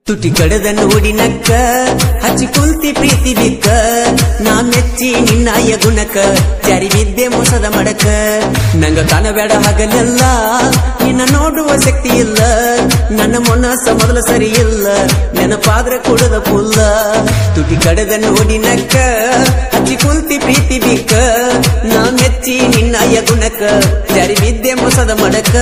ತುಟಿ ಕಡದ ನೋಡಿ ನಕ್ಕ ಹಚ್ಚಿ ಕುಂತಿ ಪ್ರೀತಿ ಬಿಕ್ಕ ನಾ ಮೆಚ್ಚಿ ನಿನ್ನಾಯ ಗುಣಕ ಜಾರಿ ಬಿದ್ದೆ ಮೋಸದ ಮಡಕ ನಂಗ ಕಾಣಬೇಡ ಹಗಲೆಲ್ಲ ನಿನ್ನ ನೋಡುವ ಶಕ್ತಿ ಇಲ್ಲ ನನ್ನ ಮನಸ್ಸ ಮೊದಲು ಸರಿ ಇಲ್ಲ ನೆನಪಾದ್ರೆ ಕೊಡದ ಪುಲ್ಲ ತುಟಿ ಕಡದ ನೋಡಿ ನಕ್ಕ ಹಚ್ಚಿ ಕುಂತಿ ಪ್ರೀತಿ ಬಿಕ್ಕ ನಾ ಮೆಚ್ಚಿ ನಿನ್ನಾಯ ಗುಣಕ ಜಾರಿ ಬಿದ್ದೆ ಮೋಸದ ಮಡಕ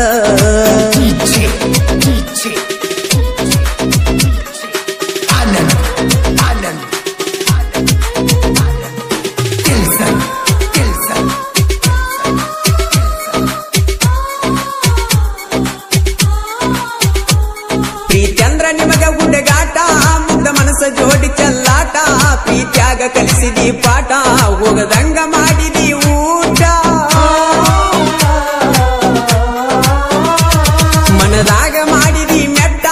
ಪ್ರೀತ್ಯಂದ್ರ ನಿಮಗ ಗುಡ್ಡಗಾಟ ಮುಗ್ಧ ಮನಸ್ಸ ಜೋಡಿ ಚೆಲ್ಲಾಟ ಪ್ರೀತ್ಯಾಗ ಕಲಿಸಿದಿ ಪಾಠ ಹೋಗದಂಗ ಮಾಡಿದಿ ಊಟ ಮನದಾಗ ಮಾಡಿದಿ ಮೆಟ್ಟ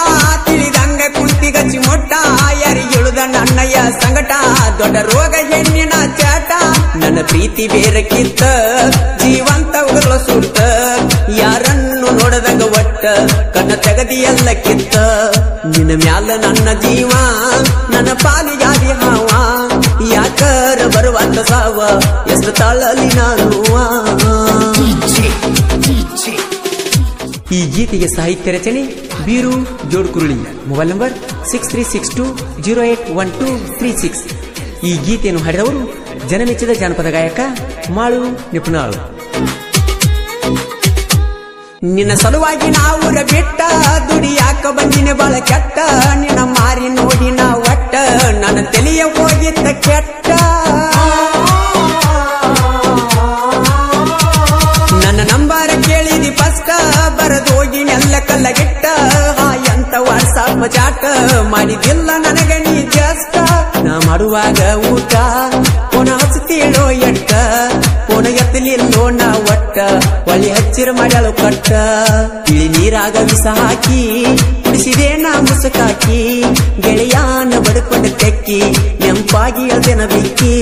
ತಿಳಿದಂಗ ಕುಂತಿ ಗಚ್ಚಿ ಮೊಟ್ಟ ಯಾರಿಗಿಳುದ ನನ್ನಯ್ಯ ಸಂಗಟ ದೊಡ್ಡ ರೋಗ ಹೆಣ್ಣಿನ ಚಾಟ ನನ್ನ ಪ್ರೀತಿ ಬೇರಕ್ಕಿತ್ತ ಜೀವಂತ ಉಗಲ ಸುಟ್ಟ ಯಾರನ್ನು ನೋಡದಂಗ ಒಟ್ಟ ಕಣ್ಣ ತೆಗದಿ ಎಲ್ಲ ಕಿತ್ತ ನಿನ್ನ ಮ್ಯಾಲ ನನ್ನ ಜೀವ ನನ್ನ ಪಾಲಿಯಾಗಿ ಹಾವ ಯಾಕರ ಬರುವಂತ ಸಾವ ಎಷ್ಟು ತಾಳಲಿ ನಾನು ಈ ಗೀತೆಗೆ ಸಾಹಿತ್ಯ ರಚನೆ ಬೀರು ಜೋಡ್ಕುರುಳಿ ಮೊಬೈಲ್ ನಂಬರ್ 6362081236 ಈ ಗೀತೆಯನ್ನು ಹಾಡಿದವರು ಜನಮೆಚ್ಚಿದ ಜಾನಪದ ಗಾಯಕ ಮಾಳು ನಿಪುಣಾಳು ನಿನ್ನ ಸಲುವಾಗಿ ನಾವುರ ಬಿಟ್ಟ ದುಡಿಯಾಕ ಬಂದಿನ ಬಾಳ ಕೆಟ್ಟ ನಿನ್ನ ಮಾರಿ ನೋಡಿ ನಾ ಒಟ್ಟ ನನ್ನ ತಲೆಯ ಹೋಗಿತ್ತ ಕೆಟ್ಟ ನನ್ನ ನಂಬರ ಕೇಳಿದಿ ಫಸ್ಟ ಬರದೋಗಿ ನೆಲ್ಲ ಕಲ್ಲಗಿಟ್ಟ ಎಂತ ವಾಟ್ಸಾಪ್ ಚಾಟ ಮಾಡಿದಿಲ್ಲ ನನಗ ನೀ ಜಸ್ಟ್ ನಾ ಮಾಡುವಾಗ ಊಟ ಪುನ ಹಚ್ಚತೀಳೋ ಎಟ್ಟ ಪುನ ಎತ್ತಲಿಲ್ಲೋ ನಾ ಒಟ್ಟ ಒಳ್ಳಿ ಹಚ್ಚಿರ ಮಾಡ್ಯಾಳು ಕಟ್ಟ ಇಳಿ ನೀರಾಗ ವಿಷ ಹಾಕಿ ಕುಡಿಸಿದೆ ನಾ ಮುಸುಕಾಕಿ ಗೆಳೆಯಾನ ಬಡ್ಕೊಂಡ ತೆಕ್ಕಿ ನೆಂಪಾಗಿ ಅದೇನ ಬಿಕ್ಕಿ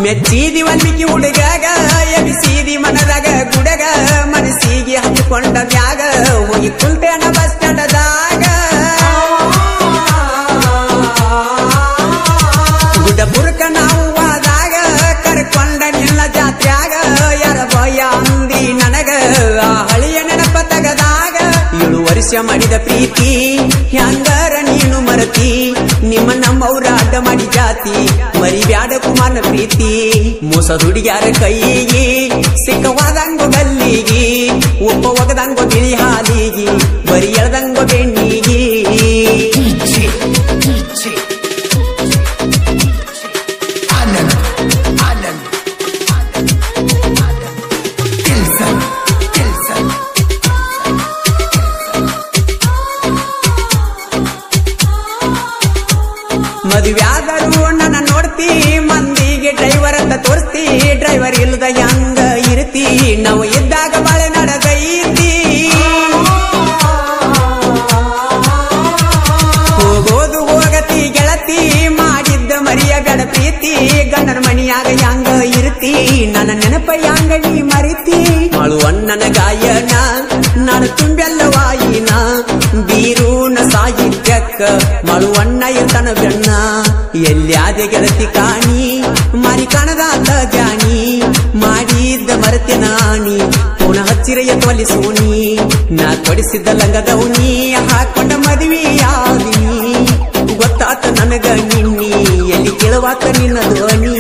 ಮೆಚ್ಚಿದಿ ವಾಲ್ಮೀಕಿ ಹುಡುಗಾಗ ಎಬಿಸಿದಿ ಮನದಾಗ ಗುಡಗ ಮನಸ್ಸಿಗೆ ಹಚ್ಚಿಕೊಂಡ ಮ್ಯಾಗ ಹೋಗಿ ಕುಂಟೇನ ಬಸ್ ಸ್ಟ್ಯಾಂಡದಾಗ ಗುಡ್ಡ ಬುರ್ಕ ನಾವು ಆದಾಗ ಕರ್ಕೊಂಡ ನಿಲ್ಲ ಜಾತ್ರ್ಯಾಗ ಯಾರ ಭಯ ಅಂದಿ ನನಗ ಆ ಹಳಿಯ ನೆನಪ ತಗದಾಗ 7 ವರ್ಷ ಮಾಡಿದ ಪ್ರೀತಿ ಹ್ಯಾಂಗರ ನೀನು ಮರತಿ ನಿಮ್ಮ ನಮ್ಮವ್ರ ಅಡ್ಡ ಮಾಡಿ ಜಾತಿ ಮರಿಬ್ಯಾಡ ಕುಮಾರನ ಪ್ರೀತಿ ಮೋಸ ದುಡಿಯಾರ ಕೈಗಿ ಸಿಕ್ಕವಾದಂಗೋ ಗಲ್ಲಿಗಿ ಒಬ್ಬ ಒಗದಂಗೋ ತಿಳಿ ಹಾಲಿಗಿ ಬರಿ ಎಳ್ದಂಗೋ ಬೆಣ್ಣಿಗಿ ಮದುವ್ಯಾದರೂ ನನ್ನ ನೋಡ್ತಿ ಮಂದಿಗೆ ಡ್ರೈವರ್ ಅಂತ ತೋರಿಸ್ತಿ ಡ್ರೈವರ್ ಇಲ್ಲದ ಹೆಂಗ ಇರ್ತಿ ನಾವು ಇದ್ದಾಗ ಬಾಳೆ ನಡೆದೈತಿ ಹೋಗೋದು ಹೋಗತಿ ಗೆಳತಿ ಮಾಡಿದ್ದ ಮರಿಯ ಗಡ ಪ್ರೀತಿ ಗಂಡನ ಮಣಿಯಾಗ ಹೆಂಗ ಇರ್ತಿ ನನ್ನ ನೆನಪ ಹೆಂಗ ನೀ ಮರಿತಿ ಮಾಳು ಅಣ್ಣನ ಗಾಯನ ನಾನು ತುಂಬೆಲ್ಲವಾಯಿನ ಬೀರೂನ ಸಾಹಿತ್ಯಕ್ಕ ಮಾಳು ಅಣ್ಣ ಇರ್ತಾನ ಬೆಣ್ಣ ಎಲ್ಯಾದೆ ಗೆಳತಿ ಕಾಣಿ ಮಾರಿ ಕಾಣದಾತ ಜಾಣಿ ಮಾಡಿದ್ದ ಮರತೆ ನಾಣಿ ಪುನಃ ಹಚ್ಚಿರೆಯ ತೊಲಿ ಸೋಣಿ ನಾ ಕೊಡಿಸಿದ್ದ ಲಂಗದವನಿ ಹಾಕೊಂಡ ಮದುವೆಯಾದಿ ಗೊತ್ತಾತ ನನಗ ನಿನ್ನಿ ಎಲ್ಲಿ ಕೇಳುವಾತ ನಿನ್ನ ಧ್ವನಿ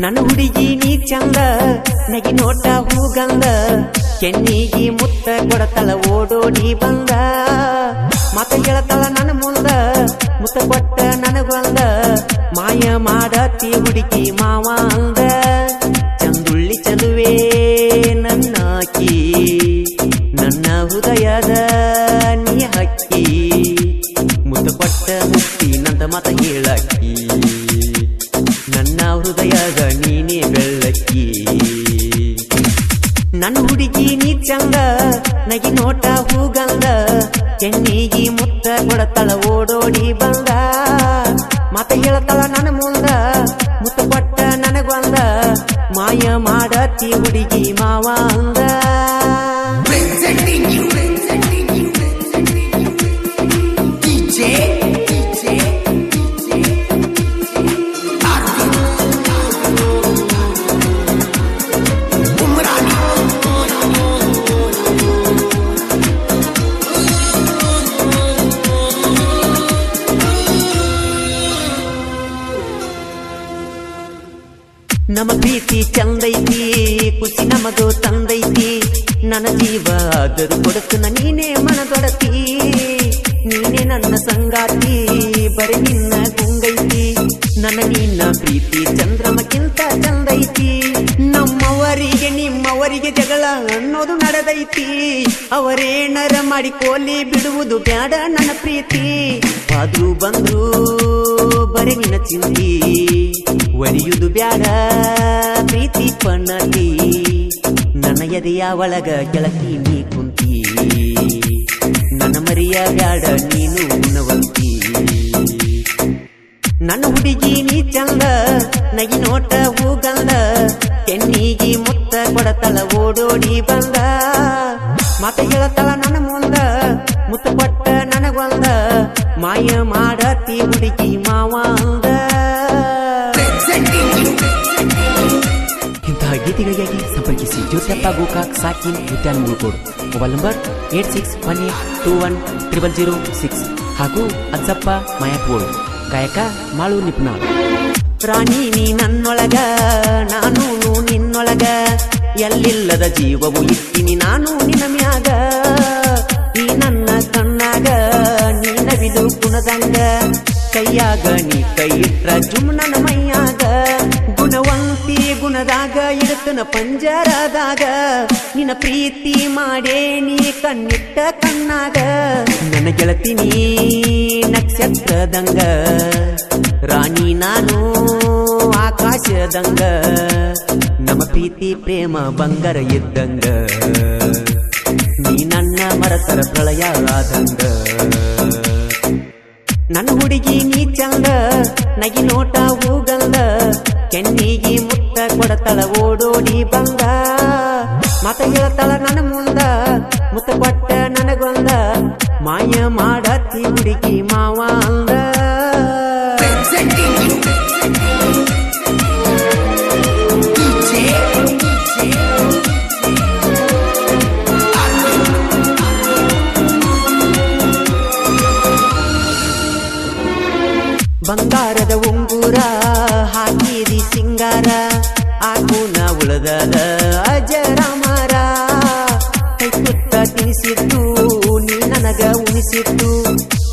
ನನ್ನ ಹುಡುಗಿ ನೀ ಚಂದ ನಗಿ ನೋಟ ಹೂಗಂದ ಕೆನ್ನಿಗಿ ಮುತ್ತ ಕೊಡತಳ ಓಡೋಡಿ ಬಂದ ಮತ ಹೇಳತಳ ನನ್ನ ಮುಂದ ಮುತ್ತ ಕೊಟ್ಟ ನನಗೊಂದ ಮಾಯ ಮಾಡತಿ ಹುಡುಗಿ ಮಾವ ಅಂದ ಚಂದುಳ್ಳಿ ಚಲುವೆ ನನ್ನಾಕಿ ನನ್ನ ಹೃದಯದ ನೀ ಹಕ್ಕಿ ಮುತ್ತ ಕೊಟ್ಟ ಮುಕ್ತಿ ನಂದ ಮತ ಹೇಳಕ್ಕಿ ಹೃದಯದ ನೀನೇ ಬೆಳ್ಳಕ್ಕಿ ನನ್ನ ಹುಡುಗಿ ನೀ ಚಂದ ನಗಿ ನೋಟ ಹೂಗಂದ ಕೆನ್ನಿಗಿ ಮುತ್ತ ಕೊಡತಳ ಓಡೋಡಿ ಬಂದ ಮತ ಹೇಳತಳ ನನ್ನ ಮುಂದ ಮುತ್ತ ಕೊಟ್ಟ ನನಗೊಂದ ಮಾಯ ಮಾಡತಿ ಹುಡುಗಿ ಮಾವ ಅಂದ ನಮ್ಮ ಪ್ರೀತಿ ಚಂದೈತಿ ಖುಷಿ ನಮಗೂ ತಂದೈತಿ ನನ್ನ ಜೀವ ಆದರೂ ಕೊಡುತ್ತ ನೀನೇ ಮನದೊಡತಿ ನೀನೇ ನನ್ನ ಸಂಗಾತಿ ಬರೀ ನಿನ್ನ ಗುಂಗೈತಿ ನನ್ನ ನಿನ್ನ ಪ್ರೀತಿ ಚಂದ್ರಮಕ್ಕಿಂತ ಚಂದೈತಿ ನಮ್ಮವರಿಗೆ ನಿಮ್ಮವರಿಗೆ ಜಗಳ ಅನ್ನೋದು ನಡೆದೈತಿ ಅವರೇನರ ಮಾಡಿ ಕೋಲಿ ಬಿಡುವುದು ಬ್ಯಾಡ ನನ್ನ ಪ್ರೀತಿ ಆದ್ರೂ ಬಂದ್ರು ಬರೀ ನಿನ್ನ ಚಿಂತಿ ಒಲಿಯುವುದು ಬ್ಯಾಡ ಪ್ರೀತಿ ಪನ್ನತಿ ನನ್ನ ಎದೆಯ ಒಳಗ ಗೆಳತಿ ನೀ ಕುಂತಿ ನನ್ನ ಮರಿಯ ಬ್ಯಾಡ ನೀನು ಉಣವಂತಿ ನನ್ನ ಹುಡುಗಿ ನೀ ಚಂದ ನಗಿ ನೋಟ ಹೂಗಂದ ಕೆನ್ನಿಗಿ ಮುತ್ತ ಕೊಡತಳ ಓಡೋಡಿ ಬಂದ ಮತ ಹೇಳತಳ ನನ್ನ ಮುಂದ ಮುತ್ತ ಕೊಟ್ಟ ನನಗೊಂದ ಮಾಯ ಮಾಡತಿ ಹುಡುಗಿ ಮಾವ ಅಂದ ಇಂತಹ ಗೀತೆಗಳಿಗಾಗಿ ಸಂಪರ್ಕಿಸಿ ಜ್ಯೋತಿಯಪ್ಪ ಗೋಕಾಕ್ ಸಾಕಿನ್ ಉದ್ಯಾನ ಮುಳ್ಕೋಡು ಮೊಬೈಲ್ ನಂಬರ್ 8618210006 ಹಾಗೂ ಅಜ್ಜಪ್ಪ ಮಾಯಾಪೋಳು ಗಾಯಕ ಮಾಳು ನಿಪ್ನಾಳ್ ರಾಣಿ ನೀ ನನ್ನೊಳಗ ನಾನು ನಿನ್ನೊಳಗ ಎಲ್ಲಿಲ್ಲದ ಜೀವವು ಇಟ್ಟಿನಿ ನಾನು ನಿನ್ನ ಮ್ಯಾಗ ಈ ನನ್ನ ಕಣ್ಣಾಗ ನೀ ನವಿಲು ಕುಣದಂಗ ಕೈಯಾಗ ನೀ ಕೈ ಇಟ್ರ ಜುಮ್ ನನ್ನ ಮೈಯಾಗ ಗುಣವಂತಿ ಗುಣದಾಗ ಇಡುತ್ತನ ಪಂಜರದಾಗ ನಿನ್ನ ಪ್ರೀತಿ ಮಾಡೇ ನೀ ಕಣ್ಣಿಟ್ಟ ಕಣ್ಣಾಗ ನನ್ನ ಗೆಳತಿ ನೀ ನಕ್ಷತ್ರದಂಗ ರಾಣಿ ನಾನು ಆಕಾಶದಂಗ ನಮ್ಮ ಪ್ರೀತಿ ಪ್ರೇಮ ಬಂಗಾರ ಇದ್ದಂಗ ನೀ ನನ್ನ ಮರತರ ಪ್ರಳಯ ಆದಂಗ ನನ್ನ ಹುಡುಗಿ ನೀ ಚಂದ ನಗಿ ನೋಟ ಹೂಗಂದ ಕೆನ್ನಿಗಿ ಮುತ್ತ ಕೊಡತಳ ಓಡೋಡಿ ಬಂದ ಮತ ಹೇಳತಳ ನನ್ನ ಮುಂದ ಮುತ್ತ ಕೊಟ್ಟ ನನಗೊಂದ ಮಾಯ ಮಾಡತಿ ಹುಡುಗಿ ಮಾವ ಅಂದ ಬಂಗಾರದ ಉಂಗುರ ಹಾಕಿದಿ ಸಿಂಗಾರ ಆಗುನ ಉಳದದ ಅಜರಾಮರ ಕೈ ತುತ್ತ ತಿನಿಸಿದ್ದು ನೀ ನನಗ ಉಣಿಸಿದ್ದು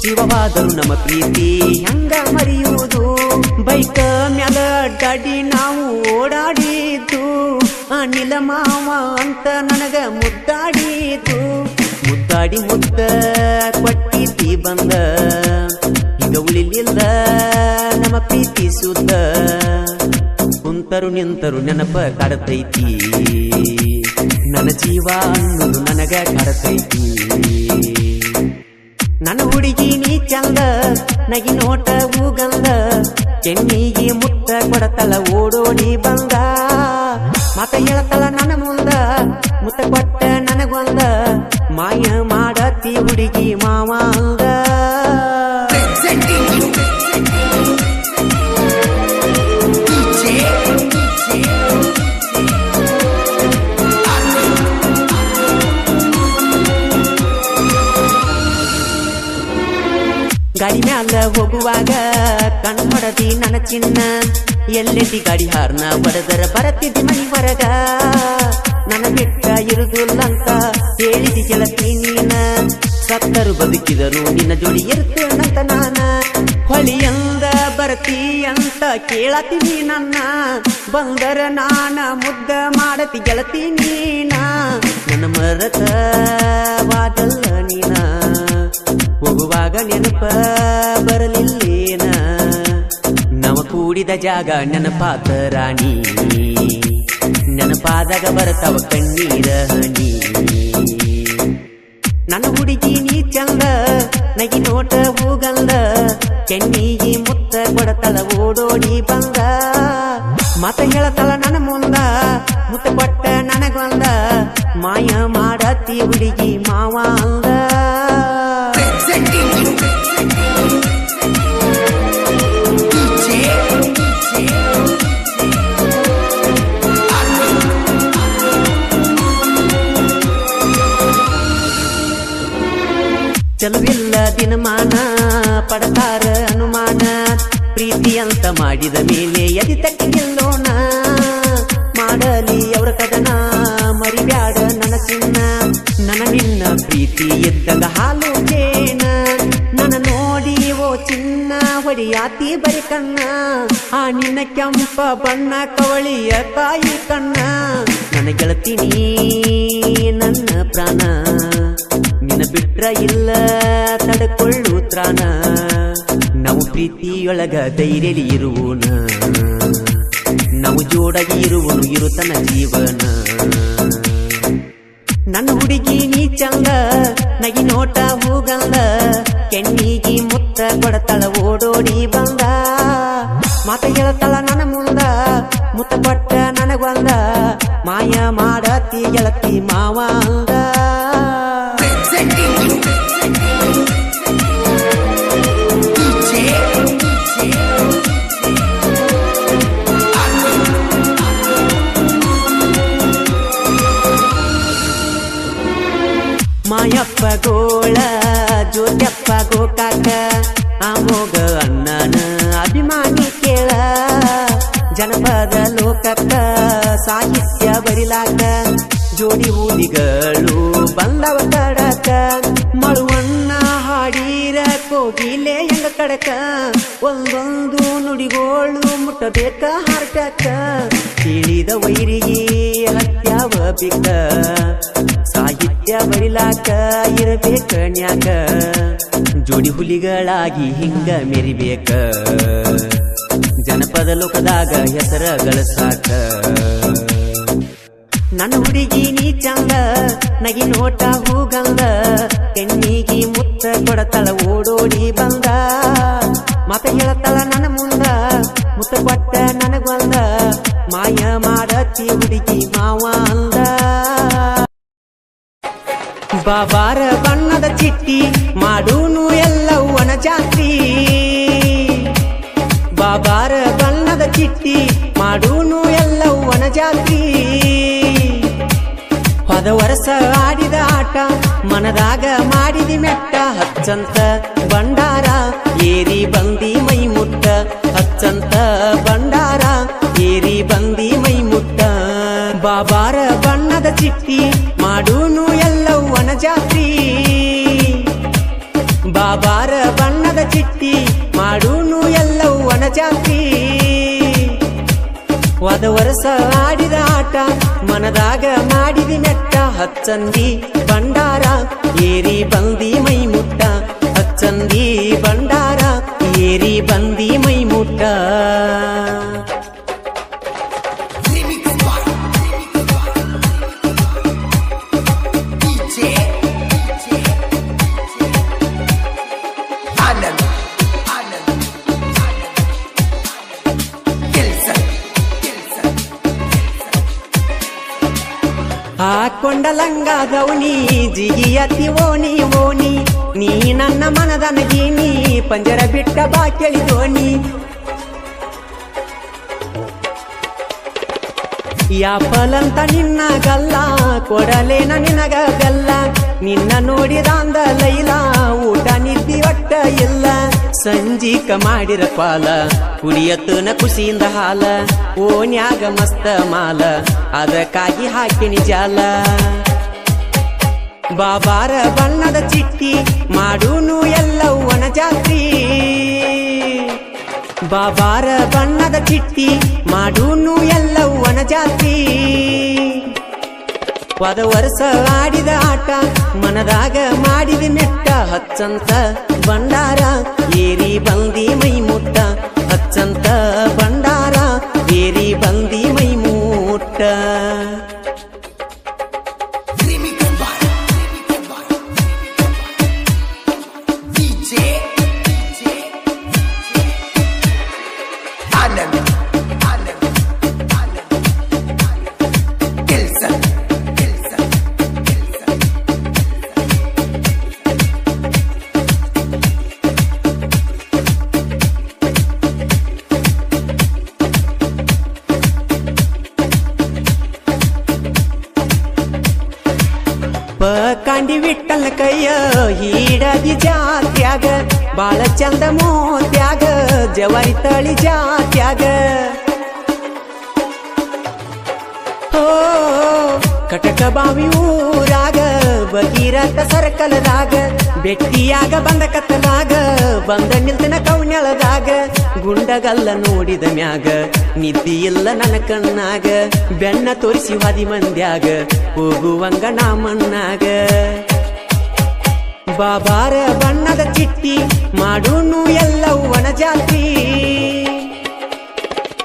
ಜೀವವಾದರು ನಮ್ಮ ಪ್ರೀತಿ ಹೆಂಗ ಮರೆಯುವುದು ಬೈಕ ಮ್ಯಾಲ ಅಡ್ಡಾಡಿ ನಾವು ಓಡಾಡಿದ್ದು ಅನಿಲ ಮಾವ ಅಂತ ನನಗ ಮುದ್ದಾಡಿದ್ದು ಮುದ್ದಾಡಿ ಮುದ್ದ ಕೊಟ್ಟಿದ್ದಿ ಬಂದ ಈಗ ಉಳಿಲಿಲ್ಲ ನಮ್ಮ ಪ್ರೀತಿ ಸುದ್ದ ಕುಂತರು ನಿಂತರು ನೆನಪ ಕಾಡತೈತಿ ನನ್ನ ಜೀವ ಅನ್ನೋದು ನನಗ ಕಾಡತೈತಿ ನನ್ನ ಹುಡುಗಿ ನೀ ಚಂದ ನಗಿ ನೋಟ ಹೂಗಂದ ಕೆನ್ನಿಗೆ ಮುತ್ತ ಕೊಡತಳ ಓಡೋಡಿ ಬಂದ ಮತ ಹೇಳತಳ ನನ್ನ ಮುಂದ ಮುತ್ತ ಕೊಟ್ಟ ನನಗೊಂದ ಮಾಯ ಮಾಡತಿ ಹುಡುಗಿ ಮಾವ ಅಂದ ಗಾಡಿ ಮ್ಯಾಲ ಹೋಗುವಾಗ ಕಣ್ಮಡದಿ ನನ್ನ ಚಿನ್ನ ಎಲ್ಲೆಲ್ಲಿ ಗಾಡಿ ಹಾರ್ನ ಬಡದರ ಬರತಿದ್ದಿ ಮನಿ ಹೊರಗ ನನ್ನ ಬಿಟ್ಟ ಇರುದಿಲ್ಲಂತ ಹೇಳಿದಿ ಗೆಳತಿ ನೀನ ಸತ್ತರು ಬದುಕಿದರು ನಿನ್ನ ಜೋಡಿ ಇರ್ತೇನಂತ ನಾನ ಹೊಳಿಯಂದ ಬರತಿ ಅಂತ ಕೇಳತೀನಿ ನನ್ನ ಬಂದರ ನಾನ ಮುದ್ದ ಮಾಡತಿ ಗೆಳತಿ ನೀನ ನನ್ನ ಮರತ ವಾದಲ್ಲ ನೀನ ಹೋಗುವಾಗ ನೆನಪ ಬರಲಿಲ್ಲೇನ ನಮಗೂ ಕೂಡಿದ ಜಾಗ ನೆನಪಾತ ರಾಣಿ ನೆನಪಾದಾಗ ಬರ್ತಾವ ಕಣ್ಣೀರ ಹನಿ ನನ್ನ ಹುಡುಗಿ ನೀ ಚಂದ ನಗಿ ನೋಟ ಹೂಗಂದ ಕೆನ್ನಿಗಿ ಮುತ್ತ ಕೊಡತಳ ಓಡೋಡಿ ಬಂದ ಮತ ಹೇಳತಳ ನನ್ನ ಮುಂದ ಮುತ್ತ ಕೊಟ್ಟ ನನಗೊಂದ ಮಾಯ ಮಾಡತಿ ಹುಡುಗಿ ಮಾವ ಅಂದ ಚಲುವಿಲ್ಲ ದಿನಮಾನ ಪಡತಾರ ಅನುಮಾನ ಪ್ರೀತಿ ಅಂತ ಮಾಡಿದ ಮೇಲೆ ಎದಿ ತಟ್ಟಿ ನಿಲ್ಲೋಣ ಮಾಡಲಿ ಅವರ ಕದನ ಮರಿಬ್ಯಾಡ ನನ್ನ ಚಿನ್ನ ನನ್ನ ನಿನ್ನ ಪ್ರೀತಿ ಎದ್ದಾಗ ಹಾಲು ಜೇನ ನನ್ನ ನೋಡಿ ಓ ಚಿನ್ನ ಹೊಡಿಯಾತಿ ಬರಿ ಕಣ್ಣ ಆ ನಿನ್ನ ಕೆಂಪ ಬಣ್ಣ ಕವಳಿಯ ತಾಯಿ ಕಣ್ಣ ನನ್ನ ಗೆಳತೀನಿ ನನ್ನ ಪ್ರಾಣ ನಿನ್ನ ಬಿಟ್ರ ಇಲ್ಲ ತಡಕೊಳ್ಳು ತ್ರಾಣ ನಾವು ಪ್ರೀತಿಯೊಳಗ ಧೈರ್ಯಲಿ ಇರುವನ ನಾವು ಜೋಡಾಗಿ ಇರುವನು ಇರುತನ ಜೀವನ ನನ್ನ ಹುಡುಗಿ ನೀ ಚಂದ ನಗಿ ನೋಟ ಹೂಗಂದ ಕೆನ್ನಿಗಿ ಮುತ್ತ ಕೊಡತಳ ಓಡೋಡಿ ಬಂದ ಮಾತ ಹೇಳತಳ ನನ್ನ ಮುಂದ ಮುತ್ತ ಕೊಟ್ಟ ನನಗೊಂದ ಮಾಯ ಮಾಡತಿ ಗೆಳತಿ ಮಾವ ಅಂದ ಮಾಯಪ್ಪ ಗೋಳ ಜ್ಯೋತ್ಯಪ್ಪ ಗೋಕಾಕ ಆಮೋಗ ಅಣ್ಣನ ಅಭಿಮಾನಿ ಕೇಳ ಜನಪದ ಲೋಕಕ್ಕ ಸಾಹಿತ್ಯ ಬರಿಲಾಕ ಜೋಡಿ ಹೂದಿಗಳು ಬಂದವ ಕಡಕ ಮಳುವಣ್ಣ ಹಾಡೀರ ಕೋಗಿಲೆ ಹೆಂಗ ಕಡಕ ಒಂದೊಂದು ನುಡಿಗೋಳು ಮುಟ್ಟಬೇಕ ಹಾರ್ಟಕ ತಿಳಿದ ವೈರಿಗೆ ಹತ್ಯಾವ ಬಿಕ್ಕ ಸಾಹಿತ್ಯ ಬರಿಲಾಕ ಇರಬೇಕ ನ್ಯಾಕ ಜೋಡಿ ಹುಲಿಗಳಾಗಿ ಹಿಂಗ ಮೆರಿಬೇಕ ಜನಪದ ಲೋಕದಾಗ ಹೆಸರ ಗಳಿಸಾಕ ನನ್ನ ಹುಡುಗಿ ನೀ ಚಂದ ನಗಿ ನೋಟ ಹೂಗಂದ ಕೆನ್ನಿಗಿ ಮುತ್ತ ಕೊಡತಳ ಓಡೋಡಿ ಬಂದ ಮತ ಹೇಳತಳ ನನ್ನ ಮುಂದ ಮುತ್ತ ಕೊಟ್ಟ ನನಗೊಂದ ಮಾಯ ಮಾಡತಿ ಹುಡುಗಿ ಮಾವ ಅಂದ ಬಾಬಾರ ಬಣ್ಣದ ಚಿಟ್ಟಿ ಮಾಡೂನು ಎಲ್ಲವನ ಜಾತ್ರಿ ಬಾಬಾರ ಬಣ್ಣದ ಚಿಟ್ಟಿ ಮಾಡೂನು ಎಲ್ಲವನ ಜಾತ್ರಿ ಹೋದ ವರ್ಷ ಆಡಿದ ಆಟ ಮನದಾಗ ಮಾಡಿದಿ ಮೆಟ್ಟ ಹಚ್ಚಂತ ಬಂಡಾರ ಏರಿ ಬಂದಿ ಮೈ ಮುಟ್ಟ ಹಚ್ಚಂತ ಬಂಡಾರ ಏರಿ ಬಂದಿ ಮೈ ಮುಟ್ಟ ಬಾಬಾರ ಬಣ್ಣದ ಚಿಟ್ಟಿ ಮಾಡೂನು ಎಲ್ಲವನ ಜಾತ್ರಿ ಬಾಬಾರ ಬಣ್ಣದ ಚಿಟ್ಟಿ ಮಾಡೂನು ಎಲ್ಲವನ ಜಾತ್ರಿ ಹೋದ ವರ್ಷ ಆಡಿದ ಆಟ ಮನದಾಗ ಮಾಡಿದಿ ನೆಟ್ಟ ಹಚ್ಚಂದಿ ಬಂಡಾರ ಏರಿ ಬಂದಿ ಮೈ ಮುಟ್ಟ ಹಚ್ಚಂದಿ ಬಂಡಾರ ಏರಿ ಬಂದಿ ಮೈ ಮುಟ್ಟ ಹಾಕೊಂಡ ಲಂಗ ಗೌನಿ ಜಿಗಿಯತಿ ಓನಿ ಓನಿ ನೀ ನನ್ನ ಮನದನಗೀನಿ ಪಂಜರ ಬಿಟ್ಟ ಬಾ ಕೇಳಿದೋನಿ ಯಾಪಲಂತ ನಿನ್ನ ಗಲ್ಲ ಕೊಡಲೇನ ನಿನಗ ಗಲ್ಲ ನಿನ್ನ ನೋಡಿದಾಂದ ಲೈಲ ಊಟ ನಿದ್ದಿ ಒಟ್ಟ ಇಲ್ಲ ಸಂಜೀಕ ಮಾಡಿರ ಪಾಲ ಕುಡಿಯತ್ತನ ಖುಷಿಯಿಂದ ಹಾಲ ಓನ್ಯಾಗ ಮಸ್ತ ಮಾಲ ಅದಕ್ಕಾಗಿ ಹಾಕಿನಿ ಜಾಲ ಬಾಬಾರ ಬಣ್ಣದ ಚಿಟ್ಟಿ ಮಾಡೂನು ಎಲ್ಲವನ ಜಾತ್ರಿ ಬಾಬಾರ ಬಣ್ಣದ ಚಿಟ್ಟಿ ಮಾಡೂನು ಎಲ್ಲವನ ಜಾತ್ರಿ ಹೋದ ವರ್ಷ ಆಡಿದ ಆಟ ಮನದಾಗ ಮಾಡಿದ ನೆಟ್ಟ ಹಚ್ಚಂತ ಬಂಡಾರ ಏರಿ ಬಂದಿ ಮೈ ಮುಟ್ಟ ಹಚ್ಚಂತ ಕಾಂಡಿ ವಿಟ್ಟಲ್ಲ ಕೈಯ ಹೀಡದಿ ಜಾತ್ಯಾಗ ಬಾಳ ಚಂದ ಮೋತ್ಯಾಗ ಜವಾರಿ ತಳಿ ಜಾತ್ಯಾಗ ಕಟಕ ಬಾವಿ ಊರಾಗ ಭಗೀರಥ ಸರ್ಕಲದಾಗ ಬೆಟ್ಟಿಯಾಗ ಬಂದ ಕತ್ತಲಾಗ ಬಂದ ನಿಲ್ತನ ಕೌನ್ಯಳದಾಗ ಗುಂಡಗಲ್ಲ ನೋಡಿದ ಮ್ಯಾಗ ನಿದ್ದಿ ಇಲ್ಲ ನನ್ನ ಕಣ್ಣಾಗ ಬೆನ್ನ ತೋರಿಸಿ ವಾದಿ ಮಂದ್ಯಾಗ ಹೋಗುವಂಗ ನಾ ಮಣ್ಣಾಗ ಬಾಬಾರ ಬಣ್ಣದ ಚಿಟ್ಟಿ ಮಾಡೂನು ಎಲ್ಲವ್ವನ ಜಾತ್ರಿ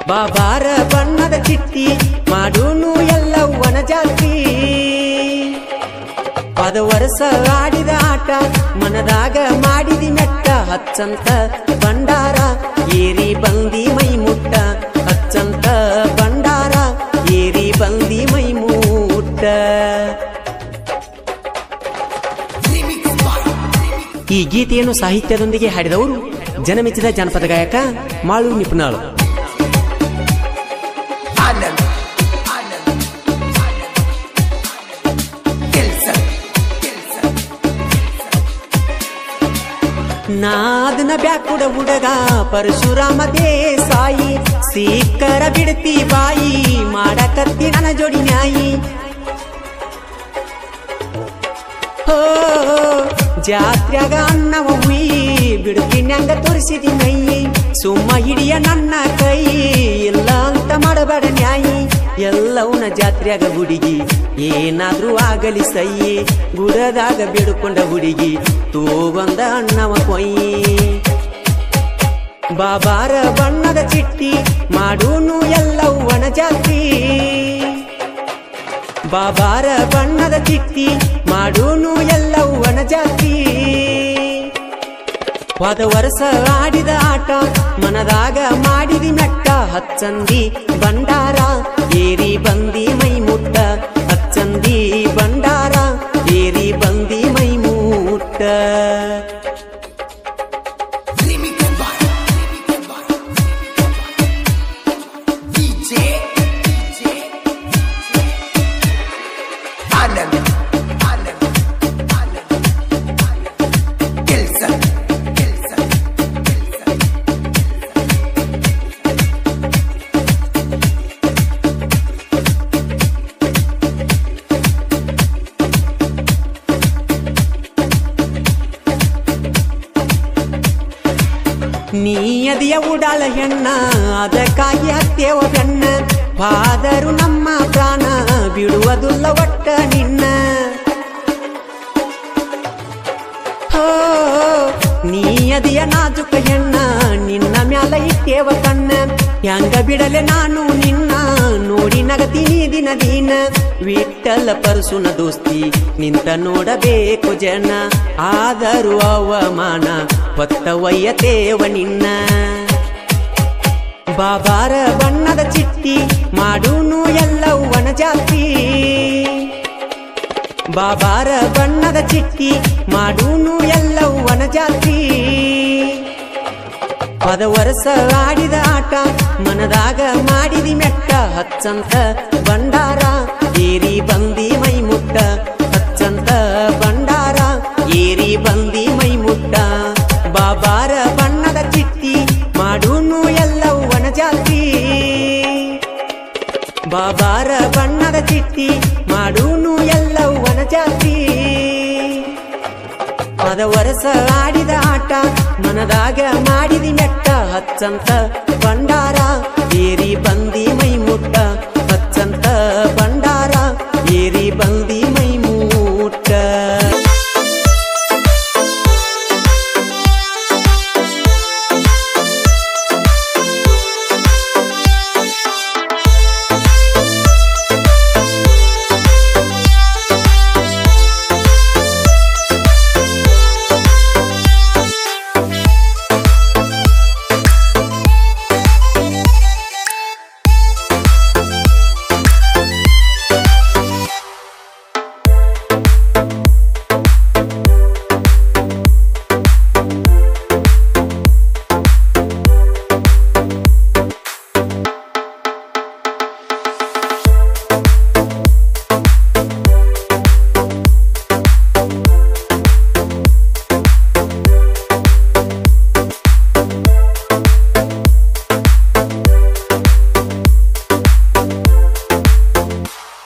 ಬಾಬಾರ ಬಣ್ಣದ ಚಿಟ್ಟಿ ಮಾಡೂನು ಎಲ್ಲವ್ವನ ಜಾತ್ರಿ ಪದ ವರ್ಷ ಆಡಿದ ಆಟ ಮನದಾಗ ಮಾಡಿದಿ ಮೆಟ್ಟ ಹಚ್ಚಂತ ಬಂಡಾರ ಏರಿ ಬಂದಿ ಮೈ ಮುಟ್ಟ ಹಚ್ಚಂತ ಬಂಡಾರ ಏರಿ ಬಂದಿ ಮೈ ಮುಟ್ಟ. ಈ ಗೀತೆಯನ್ನು ಸಾಹಿತ್ಯದೊಂದಿಗೆ ಹಾಡಿದವರು ಜನಮೆಚ್ಚಿದ ಜಾನಪದ ಗಾಯಕ ಮಾಳು ನಿಪುಣಾಳು. ನಾದನ ಬ್ಯಾಕುಡ ಹುಡುಗ ಪರಶುರಾಮ ದೇಸಾಯಿ ಸೀಕರ ಬಿಡ್ತಿ ಬಾಯಿ ಮಾಡಕತ್ತಿ ನನ್ನ ಜೋಡಿ ನ್ಯಾಯಿ ಹೋ ಜಾತ್ರ್ಯಾಗ ಅನ್ನವ ಹುಯಿ ಬಿಡ್ತೀನ್ಯಂಗ ತೋರಿಸಿದಿ ನೈ ಸುಮ್ಮ ಹಿಡಿಯ ನನ್ನ ಕೈ ಇಲ್ಲ ಅಂತ ಮಾಡಬೇಡ ನ್ಯಾಯಿ ಎಲ್ಲವನ ಜಾತ್ರ್ಯಾಗ ಹುಡುಗಿ ಏನಾದ್ರೂ ಆಗಲಿ ಸೈ ಗುಡದಾಗ ಬಿಡ್ಕೊಂಡ ಹುಡುಗಿ ತೂಗೊಂದ ಅಣ್ಣವ ಕೊಯ್ಯಿ ಬಾಬಾರ ಬಣ್ಣದ ಚಿಟ್ಟಿ ಮಾಡೂನು ಎಲ್ಲವ್ವನ ಜಾತ್ರಿ ಬಾಬಾರ ಬಣ್ಣದ ಚಿಟ್ಟಿ ಮಾಡೂನು ಎಲ್ಲವ್ವನ ಜಾತ್ರಿ ಹೋದ ವರ್ಷ ಆಡಿದ ಆಟ ಮನದಾಗ ಮಾಡಿದಿ ಮೆಟ್ಟ ಹಚ್ಚಂದಿ ಬಂಡಾರ ಏರಿ ಬಂದಿ ಮೈ ಮುಟ್ಟ ಹಚ್ಚಂದಿ ಬಂಡಾರ ಏರಿ ಬಂದಿ ಮೈ ಮುಟ್ಟ. ನೀಯದಿಯ ಉಡಾಳ ಹೆಣ್ಣ ಅದಕ್ಕಾಗಿ ಹತ್ತೇವ ಬೆನ್ನ ಬಾದರು ನಮ್ಮ ಪ್ರಾಣ ಬಿಡುವುದಿಲ್ಲ ಒಟ್ಟ ನಿನ್ನ ಹೋ ನೀಯದಿಯ ನಾಜುಕ ಹೆಣ್ಣ ನಿನ್ನ ಮ್ಯಾಲ ಇಟ್ಟೇವ ಕಣ್ಣ ಹೆಂಗ ಬಿಡಲೆ ನಾನು ನಿನ್ನ ನೋಡಿ ನಗತೀನಿ ದಿನ ದಿನ ವಿಠಲ ಪರಸುನ ದೋಸ್ತಿ ನಿಂತ ನೋಡಬೇಕು ಜನ ಆದರೂ ಅವಮಾನ ಹೊತ್ತ ಒಯ್ಯತೇವ ನಿನ್ನ ಬಾಬಾರ ಬಣ್ಣದ ಚಿಟ್ಟಿ ಮಾಡೂನು ಎಲ್ಲವ್ವನ ಜಾತ್ರಿ ಬಾಬಾರ ಬಣ್ಣದ ಚಿಟ್ಟಿ ಮಾಡೂನು ಎಲ್ಲವ್ವನ ಜಾತ್ರಿ ಪದ ವರ್ಷ ಆಡಿದ ಆಟ ಮನದಾಗ ಮಾಡಿದಿ ಮೆಟ್ಟ ಹಚ್ಚಂತ ಬಂಡಾರ ಏರಿ ಬಂದಿ ಮೈ ಮುಟ್ಟ ಹಚ್ಚಂತ ಬಂಡಾರ ಏರಿ ಬಂದಿ ಮೈ ಮುಟ್ಟ ಬಾಬಾರ ಬಣ್ಣದ ಚಿಟ್ಟಿ ಮಾಡೂನು ಎಲ್ಲವ್ವನ ಜಾತ್ರಿ ಬಾಬಾರ ಬಣ್ಣದ ಚಿಟ್ಟಿ ಮಾಡೂನು ಎಲ್ಲವ್ವನ ಜಾತ್ರಿ ಪದ ವರ್ಷ ಆಡಿದ ಆಟ ಮನದಾಗ ಮಾಡಿದಿ ಮೆಟ್ಟ ಹಚ್ಚಂತ ಬಂಡಾರ ಏರಿ ಬಂದಿ ಮೈ ಮುಟ್ಟ ಹಚ್ಚಂತ ಬಂಡ